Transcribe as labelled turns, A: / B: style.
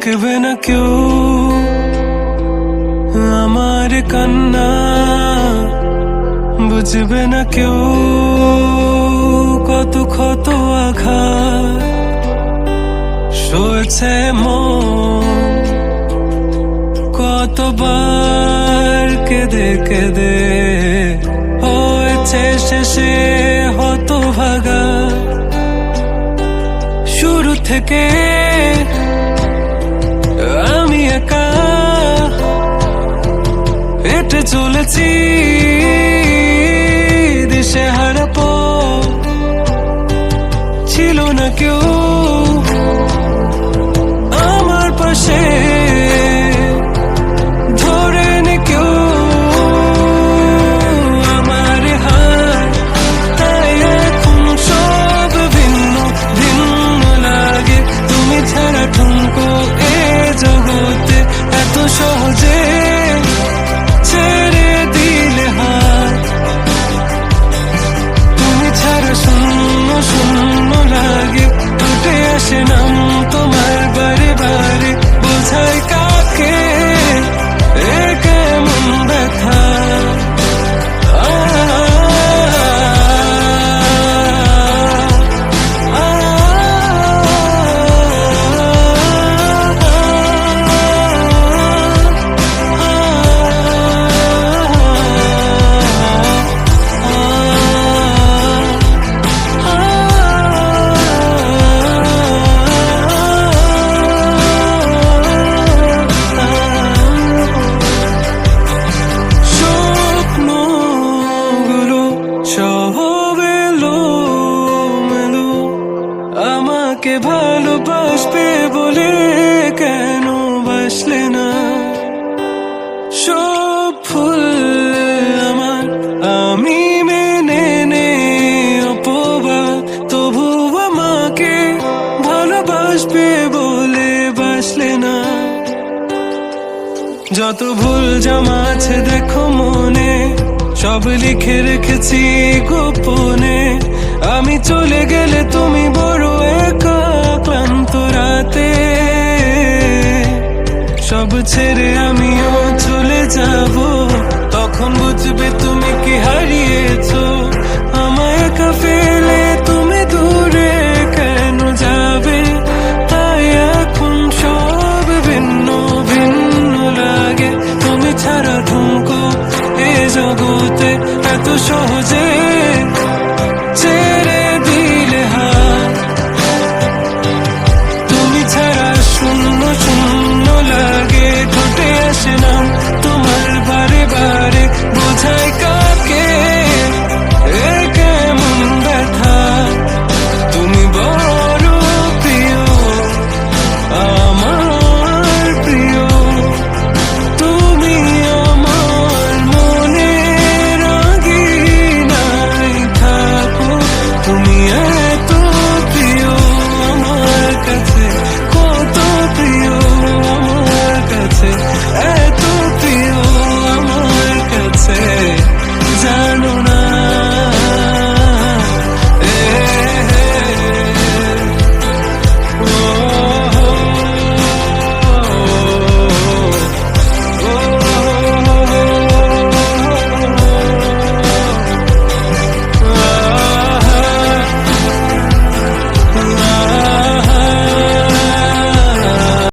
A: দেখবে না কেউ আমার কান্না, বুঝবে না কেউ কত ক্ষত আঘাত সয়েছে মন, কতবার কেঁদে কেঁদে হয়েছে শেষে হতভাগা। শুরু থেকে আমি একা হেঁটে চলেছি দিশেহারা পথ, ছিল না কেউ আমার পাশে, ধরে নে কেউ আমার হাত। তাই এখন সব ভিন্ন ভিন্ন লাগে, তুমি ছাড়া ঠুনকো এ জগতে এত সহজে ছেড়ে দিলে হাত। তুমি ছাড়া শূন্য শূন্য লাগে, টুটে আসে নাম তোমার বারে বারে, বোঝাই কাকে এ কেমন ব্যথা। আমাকে ভালোবাসবে বলে কেন বাসলে না? সব ফুল আমার আমি মেনে নে অপবাদ, তবু আমাকে ভালোবাসবে বলে বাসলে না। যত ভুল জমা আছে দেখো মনে, সব লিখে রেখেছি গোপনে। আমি চলে গেলে তুমি বড় একা ক্লান্ত রাতে, সব ছেড়ে আমিও চলে যাব, তখন বুঝবে তুমি কি হারিয়েছো। আমায় একা ফেলে তুমি দূরে কেন যাবে? তাই এখন সব ভিন্ন ভিন্ন লাগে, তুমি ছাড়া ঠুনকো এ জগতে এত সহজে